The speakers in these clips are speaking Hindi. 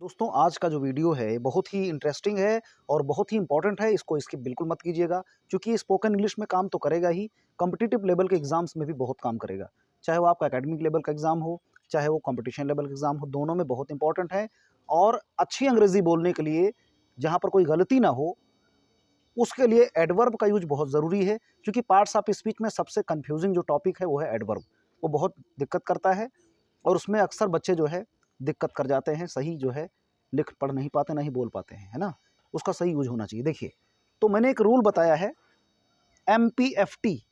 दोस्तों आज का जो वीडियो है बहुत ही इंटरेस्टिंग है और बहुत ही इंपॉर्टेंट है। इसको स्किप बिल्कुल मत कीजिएगा क्योंकि स्पोकन इंग्लिश में काम तो करेगा ही, कॉम्पिटिटिव लेवल के एग्जाम्स में भी बहुत काम करेगा। चाहे वो आपका एकेडमिक लेवल का एग्जाम हो, चाहे वो कंपटीशन लेवल का एग्जाम हो, दोनों में बहुत इंपॉर्टेंट है। और अच्छी अंग्रेजी बोलने के लिए जहाँ पर कोई गलती ना हो उसके लिए एडवर्ब का यूज बहुत ज़रूरी है, क्योंकि पार्ट्स ऑफ स्पीच में सबसे कन्फ्यूजिंग जो टॉपिक है वो है एडवर्ब। वो बहुत दिक्कत करता है और उसमें अक्सर बच्चे जो है दिक्कत कर जाते हैं, सही जो है लिख पढ़ नहीं पाते, नहीं बोल पाते हैं, है ना। उसका सही यूज होना चाहिए। देखिए, तो मैंने एक रूल बताया है एमपीएफटी।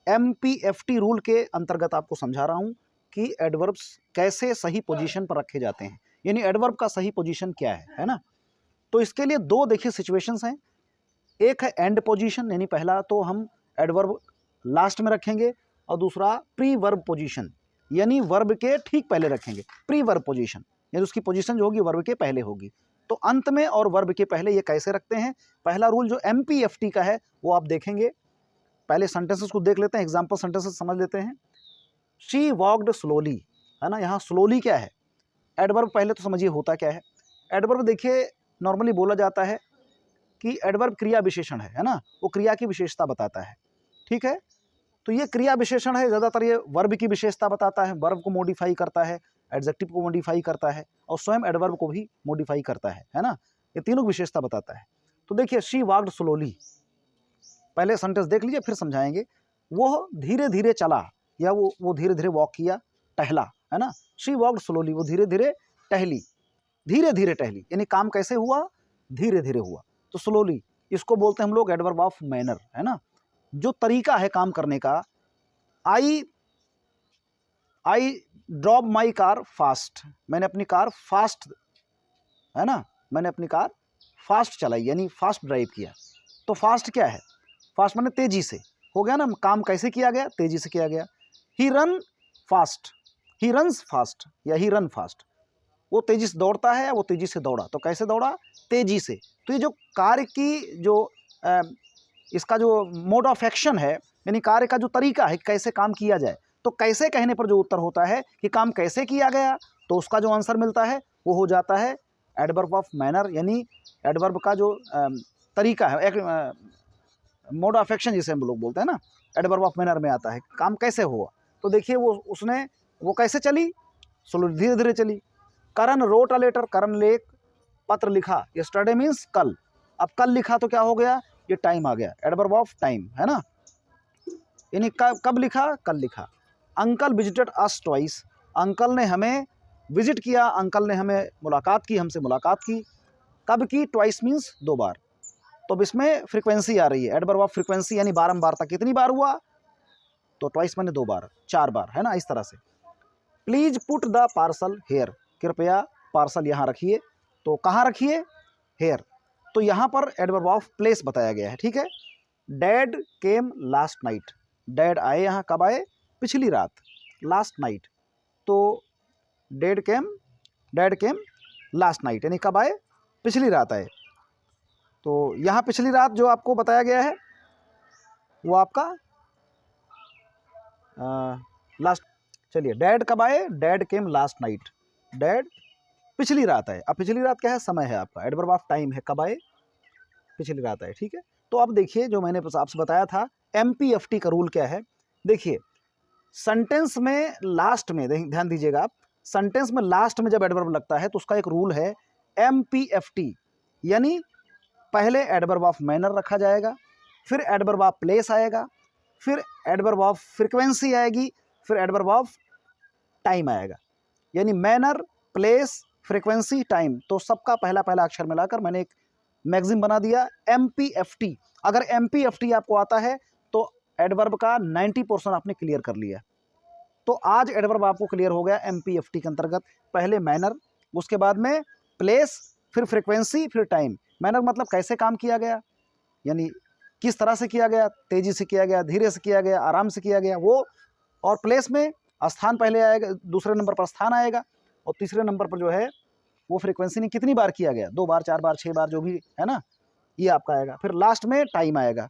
एमपीएफटी रूल के अंतर्गत आपको समझा रहा हूँ कि एडवर्ब्स कैसे सही पोजीशन पर रखे जाते हैं, यानी एडवर्ब का सही पोजीशन क्या है ना। तो इसके लिए दो देखिए सिचुएशंस हैं। एक है एंड पोजीशन, यानी पहला तो हम एडवर्ब लास्ट में रखेंगे, और दूसरा प्री वर्ब पोजीशन, यानी वर्ब के ठीक पहले रखेंगे। प्री वर्ब पोजीशन यानी उसकी पोजीशन जो होगी वर्ब के पहले होगी। तो अंत में और वर्ब के पहले ये कैसे रखते हैं। पहला रूल जो एमपीएफटी का है वो आप देखेंगे। पहले सेंटेंसेस को देख लेते हैं, एग्जाम्पल सेंटेंसेस समझ लेते हैं। शी वॉकड स्लोली, है ना। यहाँ स्लोली क्या है, एडवर्ब पहले तो समझिए होता क्या है। एडवर्ब देखिए नॉर्मली बोला जाता है कि एडवर्ब क्रिया विशेषण है ना, वो क्रिया की विशेषता बताता है, ठीक है। तो ये क्रिया विशेषण है, ज़्यादातर ये वर्ब की विशेषता बताता है, वर्ब को मॉडिफाई करता है, एडजेक्टिव को मॉडिफाई करता है और स्वयं एडवर्ब को भी मॉडिफाई करता है ना। ये तीनों की विशेषता बताता है। तो देखिए, शी वॉक्ड स्लोली, पहले सेंटेंस देख लीजिए फिर समझाएंगे। वो धीरे धीरे चला, या वो धीरे धीरे वॉक किया, टहला, है ना। शी वॉक्ड स्लोली, वो धीरे धीरे टहली, धीरे धीरे टहली, यानी काम कैसे हुआ, धीरे धीरे हुआ। तो स्लोली, इसको बोलते हैं हम लोग एडवर्ब ऑफ मैनर, है ना। जो तरीका है काम करने का। आई ड्रॉप माई कार फास्ट, मैंने अपनी कार फास्ट, है ना, मैंने अपनी कार फास्ट चलाई, यानी फास्ट ड्राइव किया। तो फास्ट क्या है, फास्ट माने तेजी से, हो गया ना। काम कैसे किया गया, तेजी से किया गया। He run fast, he runs fast या ही रन फास्ट, वो तेजी से दौड़ता है या वो तेजी से दौड़ा। तो कैसे दौड़ा, तेजी से। तो ये जो कार्य की जो इसका जो मोड ऑफ एक्शन है, यानी कार्य का जो तरीका है कैसे काम किया जाए, तो कैसे कहने पर जो उत्तर होता है कि काम कैसे किया गया, तो उसका जो आंसर मिलता है वो हो जाता है एडवर्ब ऑफ मैनर, यानी एडवर्ब का जो तरीका है, एक मोड ऑफ एक्शन जिसे हम लोग बोलते हैं ना, एडवर्ब ऑफ मैनर में आता है, काम कैसे हुआ। तो देखिए वो कैसे चली, स्लो, धीरे धीरे चली। करण रोट अ लेटर, करण ने एक पत्र लिखा। यस्टरडे मीन्स कल, अब कल लिखा तो क्या हो गया, ये टाइम आ गया, एडवर्ब ऑफ टाइम, है ना। यानी कब लिखा, कल लिखा। अंकल विजिटेड अस ट्वाइस, अंकल ने हमें विजिट किया, अंकल ने हमें मुलाकात की, हमसे मुलाकात की। कब की, ट्वाइस मीन्स दो बार। तो अब इसमें फ्रीक्वेंसी आ रही है, एडवर्ब ऑफ फ्रीक्वेंसी, यानी बारंबारता, कितनी बार हुआ, तो ट्वाइस मैंने दो बार, चार बार, है ना, इस तरह से। Please put the parcel here, कृपया पार्सल यहाँ रखिए। तो कहाँ रखिए, हेयर। तो यहाँ पर एडवर्ब ऑफ प्लेस बताया गया है, ठीक है। डैड केम लास्ट नाइट, डैड आए यहाँ, कब आए, पिछली रात, लास्ट नाइट। तो डैड केम लास्ट नाइट, यानी कब आए, पिछली रात आए। तो यहाँ पिछली रात जो आपको बताया गया है वो आपका लास्ट, चलिए, डैड कब आए, डैड केम लास्ट नाइट, डैड पिछली रात आए। अब पिछली रात क्या है, समय है आपका, एडवर्ब ऑफ टाइम है, कब आए, पिछली रात आए, ठीक है। तो अब देखिए, जो मैंने आपसे बताया था एमपीएफटी का रूल क्या है। देखिए, सेंटेंस में लास्ट में ध्यान दीजिएगा आप, सेंटेंस में लास्ट में जब एडवर्ब लगता है तो उसका एक रूल है एमपीएफटी, यानी पहले एडवर्ब ऑफ मैनर रखा जाएगा, फिर एडवर्ब ऑफ प्लेस आएगा, फिर एडवर्ब ऑफ फ्रीक्वेंसी आएगी, फिर एडवर्ब ऑफ टाइम आएगा। यानी मैनर, प्लेस, फ्रीक्वेंसी, टाइम, तो सबका पहला पहला अक्षर मिलाकर मैंने एक मैगजीन बना दिया एमपीएफटी। अगर एमपीएफटी आपको आता है तो एडवर्ब का 90% आपने क्लियर कर लिया। तो आज एडवर्ब आपको क्लियर हो गया एमपीएफटी के अंतर्गत। पहले मैनर, उसके बाद में प्लेस, फिर फ्रीक्वेंसी, फिर टाइम। मैनर मतलब कैसे काम किया गया, यानी किस तरह से किया गया, तेजी से किया गया, धीरे से किया गया, आराम से किया गया, वो। और प्लेस में स्थान पहले आएगा, दूसरे नंबर पर स्थान आएगा, और तीसरे नंबर पर जो है वो फ्रीक्वेंसी ने कितनी बार किया गया, दो बार, चार बार, छः बार, जो भी है ना, ये आपका आएगा। फिर लास्ट में टाइम आएगा।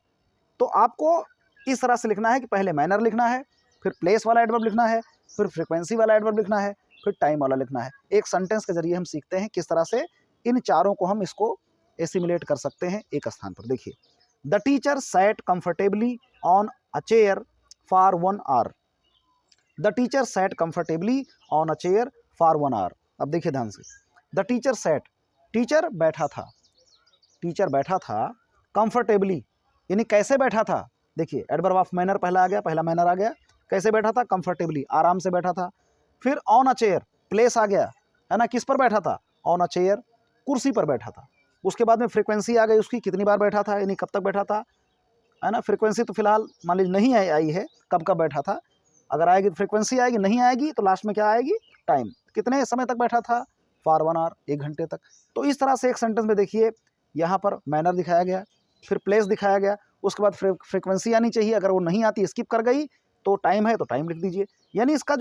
तो आपको इस तरह से लिखना है कि पहले मैनर लिखना है, फिर प्लेस वाला एडवर्ब लिखना है, फिर फ्रीक्वेंसी वाला एडवर्ब लिखना है, फिर टाइम वाला लिखना है। एक सेंटेंस के जरिए हम सीखते हैं किस तरह से इन चारों को हम इसको एसिमुलेट कर सकते हैं एक स्थान पर। देखिए, the teacher sat comfortably on a chair for 1 hour. The teacher sat comfortably on a chair for 1 hour. अब देखिए ध्यान से, द टीचर सैट, टीचर बैठा था, टीचर बैठा था कंफर्टेबली, यानी कैसे बैठा था। देखिए एडवर्ब ऑफ मैनर पहला आ गया, पहला मैनर आ गया। कैसे बैठा था, कंफर्टेबली, आराम से बैठा था। फिर ऑन अ चेयर, प्लेस आ गया, है ना, किस पर बैठा था, ऑन अ चेयर, कुर्सी पर बैठा था। उसके बाद में फ्रीक्वेंसी आ गई उसकी, कितनी बार बैठा था, यानी कब तक बैठा था, है ना। फ्रीक्वेंसी तो फिलहाल मान लीजिए नहीं आई है, कब कब बैठा था। अगर आएगी तो फ्रीक्वेंसी आएगी, नहीं आएगी तो लास्ट में क्या आएगी, टाइम, कितने समय तक बैठा था, फॉर 1 आवर, 1 घंटे तक। तो इस तरह से एक सेंटेंस में देखिए यहाँ पर मैनर दिखाया गया, फिर प्लेस दिखाया गया, उसके बाद फ्रीक्वेंसी आनी चाहिए, अगर वो नहीं आती, स्किप कर गई तो टाइम है तो टाइम लिख दीजिए। यानी इसका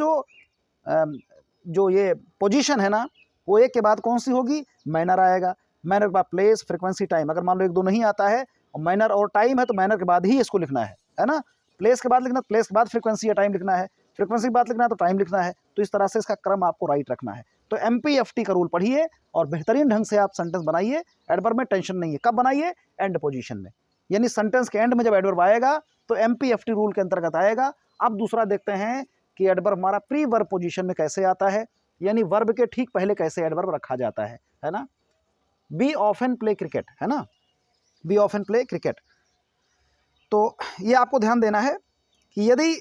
जो ये पोजीशन है ना, वो एक के बाद कौन सी होगी, मैनर आएगा, मैनर के बाद प्लेस, फ्रीक्वेंसी, टाइम। अगर मान लो 1 2 नहीं आता है और मैनर और टाइम है तो मैनर के बाद ही इसको लिखना है ना। प्लेस के बाद लिखना, प्लेस के बाद फ्रीक्वेंसी या टाइम लिखना है, फ्रीक्वेंसी के बाद लिखना है तो टाइम लिखना है। तो इस तरह से इसका क्रम आपको राइट रखना है। तो MPFT का रूल पढ़िए और बेहतरीन ढंग से आप सेंटेंस बनाइए। एडवर्ब में टेंशन नहीं है, कब बनाइए, एंड पोजीशन में, यानी सेंटेंस के एंड में जब एडवर्ब आएगा तो MPFT रूल के अंतर्गत आएगा। अब दूसरा देखते हैं कि एडवर्ब हमारा प्री वर्ब पोजीशन में कैसे आता है, यानी वर्ब के ठीक पहले कैसे एडवर्ब रखा जाता है ना। बी ऑफन प्ले क्रिकेट, है ना, बी ऑफन प्ले क्रिकेट। तो ये आपको ध्यान देना है कि यदि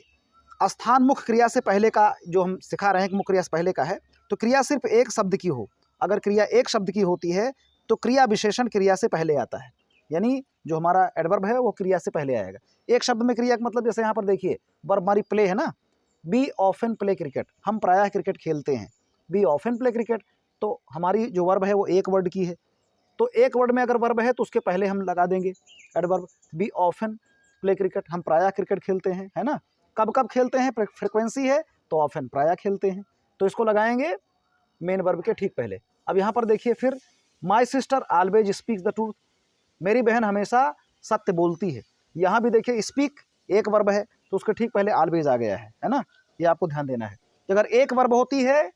स्थान मुख्य क्रिया से पहले का, जो हम सिखा रहे हैं कि मुख्य क्रिया से पहले का है, तो क्रिया सिर्फ एक शब्द की हो, अगर क्रिया एक शब्द की होती है तो क्रिया विशेषण क्रिया से पहले आता है, यानी जो हमारा एडवर्ब है वो क्रिया से पहले आएगा। एक शब्द में क्रिया का मतलब, जैसे यहाँ पर देखिए वर्ब हमारी प्ले है ना, बी ऑफन प्ले क्रिकेट, हम प्रायः क्रिकेट खेलते हैं। बी ऑफन प्ले क्रिकेट, तो हमारी जो वर्ब है वो एक वर्ड की है, तो एक वर्ड में अगर वर्ब है तो उसके पहले हम लगा देंगे adverb. We often play cricket, हम प्रायः क्रिकेट खेलते हैं, है ना। कब कब खेलते हैं, फ्रीक्वेंसी है तो ऑफन, प्रायः खेलते हैं, तो इसको लगाएंगे मेन वर्ब के ठीक पहले। अब यहाँ पर देखिए फिर, my sister always speaks the truth, मेरी बहन हमेशा सत्य बोलती है। यहाँ भी देखिए स्पीक एक वर्ब है तो उसके ठीक पहले ऑलवेज आ गया है ना, ये आपको ध्यान देना है। अगर एक वर्ब होती है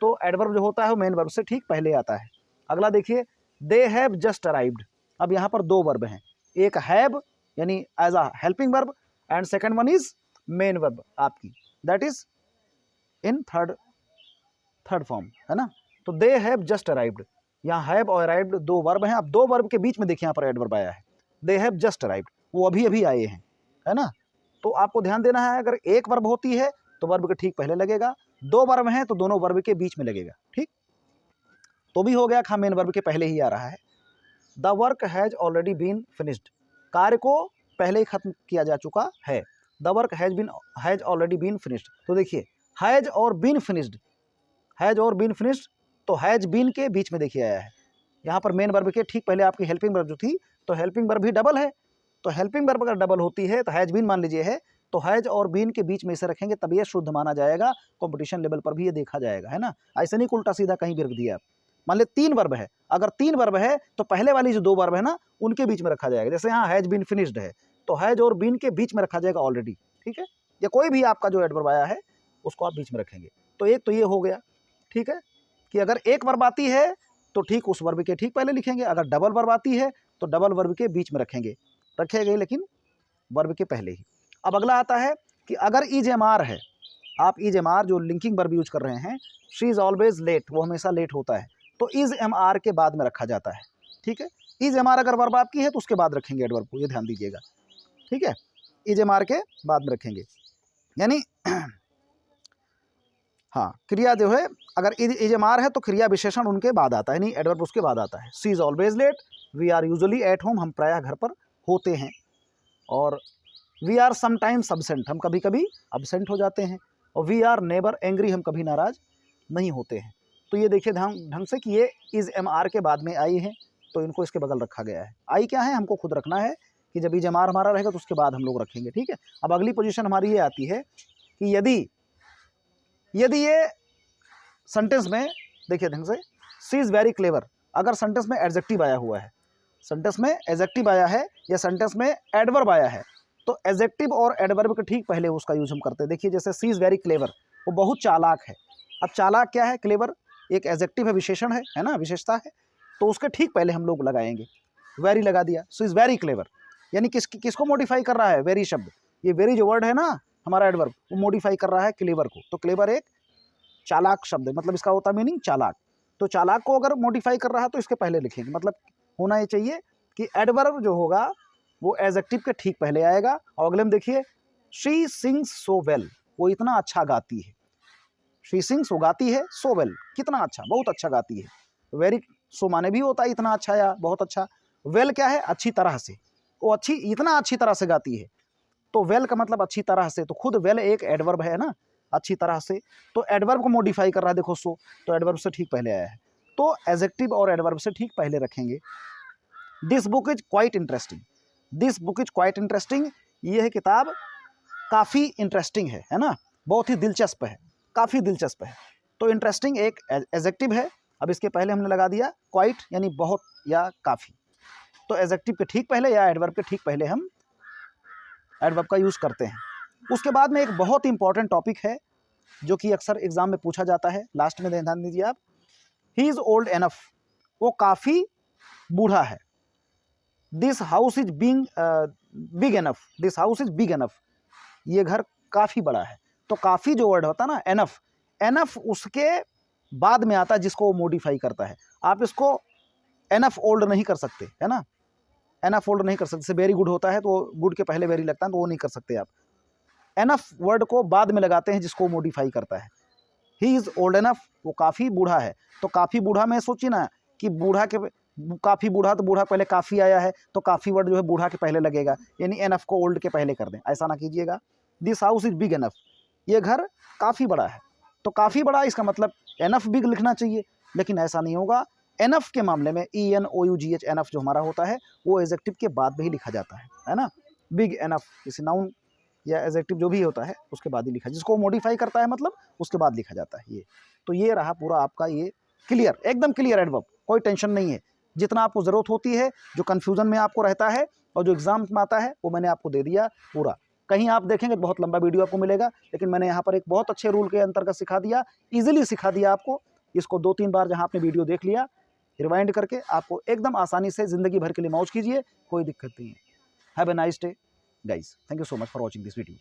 तो एडवर्ब जो होता है वो मेन वर्ब से ठीक पहले आता है। अगला देखिए, दे हैव जस्ट अराइव्ड। अब यहाँ पर 2 वर्ब हैं, एक हैव यानी as a helping verb, and second one is main verb आपकी, that is in third form, है ना। तो दे हैव जस्ट अराइव्ड, यहाँ हैव और अराइव्ड 2 वर्ब हैं। अब 2 वर्ब के बीच में देखिए यहाँ पर एडवर्ब आया है, दे हैव जस्ट अराइव्ड, वो अभी अभी आए हैं, है ना। तो आपको ध्यान देना है, अगर एक वर्ब होती है तो वर्ब के ठीक पहले लगेगा, 2 वर्ब हैं तो दोनों वर्ब के बीच में लगेगा, ठीक। तो भी हो गया, खा मेन वर्ब के पहले ही आ रहा है। The work has already been finished, कार्य को पहले ही खत्म किया जा चुका है। The work has already been finished, तो देखिए हैज और बीन फिनिश्ड, हैज और बीन फिनिश्ड, तो हैज बीन के बीच में देखिए आया है। यहाँ पर मेन वर्ब के ठीक पहले आपकी हेल्पिंग वर्ब जो थी, तो हेल्पिंग वर्ब भी डबल है, तो हेल्पिंग वर्ब अगर डबल होती है तो हैज बीन मान लीजिए है, तो हैज और बीन के बीच में इसे रखेंगे तब ये शुद्ध माना जाएगा, कंपटीशन लेवल पर भी ये देखा जाएगा, है ना। ऐसे नहीं उल्टा सीधा कहीं भी रख दिया आप। मान ली 3 वर्ब है, अगर 3 वर्ब है तो पहले वाली जो 2 वर्ब है ना उनके बीच में रखा जाएगा। जैसे यहाँ हैज बीन फिनिश्ड है तो हैज और बीन के बीच में रखा जाएगा ऑलरेडी, ठीक है। या कोई भी आपका जो एडवर्ब आया है उसको आप बीच में रखेंगे। तो एक तो ये हो गया, ठीक है, कि अगर एक वर्ब आती है तो ठीक उस वर्ब के ठीक पहले लिखेंगे, अगर डबल वर्ब आती है तो डबल वर्ब के बीच में रखेंगे लेकिन वर्ब के पहले ही। अब अगला आता है कि अगर इज एम आर है, आप इज एम आर जो लिंकिंग वर्ब यूज कर रहे हैं, शी इज ऑलवेज लेट, वो हमेशा लेट होता है, तो इज एम आर के बाद में रखा जाता है, ठीक है। इज एम आर अगर वर्ब आपकी है तो उसके बाद रखेंगे एडवर्ब को, ये ध्यान दीजिएगा, ठीक है। इज एम आर के बाद में रखेंगे, यानी हाँ, क्रिया जो है अगर इज एम आर है तो क्रिया विशेषण उनके बाद आता है, नहीं एडवर्ब उसके बाद आता है। She is always late, we are usually at home, हम प्रायः घर पर होते हैं, और वी आर समटाइम्स अब्सेंट, हम कभी कभी अब्सेंट हो जाते हैं, और वी आर नेवर एंग्री, हम कभी नाराज नहीं होते हैं। तो ये देखिए ध्यान ढंग से कि ये इज एम आर के बाद में आई है तो इनको इसके बगल रखा गया है। आई क्या है हमको खुद रखना है कि जब इज एम आर हमारा रहेगा तो उसके बाद हम लोग रखेंगे, ठीक है। अब अगली पोजीशन हमारी ये आती है कि यदि ये सेंटेंस में देखिए ढंग से, सी इज़ वेरी क्लेवर, अगर सेंटेंस में एडजेक्टिव आया हुआ है, सेंटेंस में एडजेक्टिव आया है या सेंटेंस में एडवर्ब आया है, तो एडजेक्टिव और एडवर्ब के ठीक पहले उसका यूज हम करते हैं। देखिए जैसे सी इज़ वेरी क्लेवर, वो बहुत चालाक है, अब चालाक क्या है, क्लेवर एक एडजेक्टिव है, विशेषण है ना, विशेषता है, तो उसके ठीक पहले हम लोग लगाएंगे, वेरी लगा दिया, सो इज वेरी क्लेवर। यानी किसको मॉडिफाई कर रहा है, वेरी शब्द, ये वेरी जो वर्ड है ना हमारा एडवर्ब, वो मॉडिफाई कर रहा है क्लेवर को। तो क्लेवर एक चालाक शब्द है, मतलब इसका होता है मीनिंग चालाक। तो चालाक को अगर मॉडिफाई कर रहा है तो इसके पहले लिखेंगे, मतलब होना ये चाहिए कि एडवर्ब जो होगा वो एडजेक्टिव के ठीक पहले आएगा। और अगले में देखिए, शी सिंग्स सो वेल, वो इतना अच्छा गाती है। शी सिंग्स, वो गाती है, सो वेल, कितना अच्छा, बहुत अच्छा गाती है। वेरी, सो माने भी होता है इतना अच्छा या बहुत अच्छा। वेल क्या है, अच्छी तरह से, वो अच्छी, इतना अच्छी तरह से गाती है। तो वेल का मतलब अच्छी तरह से, तो खुद वेल एक एडवर्ब है ना, अच्छी तरह से। तो एडवर्ब को मॉडिफाई कर रहा है, देखो सो, तो एडवर्ब से ठीक पहले आया है, तो एडजेक्टिव और एडवर्ब से ठीक पहले रखेंगे। This book is quite interesting, this book is quite interesting, ये है किताब काफ़ी इंटरेस्टिंग है ना, बहुत ही दिलचस्प है, काफ़ी दिलचस्प है। तो इंटरेस्टिंग एक एडजेक्टिव है। अब इसके पहले हमने लगा दिया क्वाइट, यानी बहुत या काफ़ी। तो एडजेक्टिव के ठीक पहले या एडवर्ब के ठीक पहले हम एडवर्ब का यूज़ करते हैं। उसके बाद में एक बहुत इंपॉर्टेंट टॉपिक है जो कि अक्सर एग्जाम में पूछा जाता है, लास्ट में ध्यान दीजिए आप, ही इज़ ओल्ड एनफ, वो काफ़ी बूढ़ा है। This house is big enough, this house is big enough, ये घर काफ़ी बड़ा है। तो काफ़ी जो वर्ड होता है ना, एनफ, एनफ उसके बाद में आता है जिसको वो मॉडिफाई करता है। आप इसको एनफ ओल्ड नहीं कर सकते, है ना, एनफ ओल्ड नहीं कर सकते। जैसे वेरी गुड होता है तो गुड के पहले वेरी लगता है, तो वो नहीं कर सकते आप। एनफ वर्ड को बाद में लगाते हैं जिसको मॉडिफाई करता है। ही इज़ ओल्ड एनफ, वो काफ़ी बूढ़ा है। तो काफ़ी बूढ़ा में सोचिए ना कि बूढ़ा के, काफ़ी बूढ़ा, तो बूढ़ा पहले काफ़ी आया है, तो काफ़ी वर्ड जो है बूढ़ा के पहले लगेगा, यानी एनफ को ओल्ड के पहले कर दें, ऐसा ना कीजिएगा। This house is big enough, ये घर काफ़ी बड़ा है। तो काफ़ी बड़ा, इसका मतलब एनफ बिग लिखना चाहिए, लेकिन ऐसा नहीं होगा। एनफ के मामले में ENOUGH, एनफ जो हमारा होता है वो एडजेक्टिव के बाद में ही लिखा जाता है ना। बिग एनफ किसी नाउन या एडजेक्टिव जो भी होता है उसके बाद ही लिखा, जिसको मॉडिफाई करता है मतलब उसके बाद लिखा जाता है ये। तो ये रहा पूरा आपका ये क्लियर, एकदम क्लियर एडवर्ब, कोई टेंशन नहीं है। जितना आपको ज़रूरत होती है, जो कन्फ्यूज़न में आपको रहता है और जो एग्जाम में आता है, वो मैंने आपको दे दिया पूरा। कहीं आप देखेंगे तो बहुत लंबा वीडियो आपको मिलेगा, लेकिन मैंने यहाँ पर एक बहुत अच्छे रूल के अंतर्गत सिखा दिया, ईजिली सिखा दिया आपको। इसको 2-3 बार जहाँ आपने वीडियो देख लिया, रिवाइंड करके आपको एकदम आसानी से ज़िंदगी भर के लिए मौज कीजिए, कोई दिक्कत नहीं है। Have a nice day guys, thank you so much for watching this video.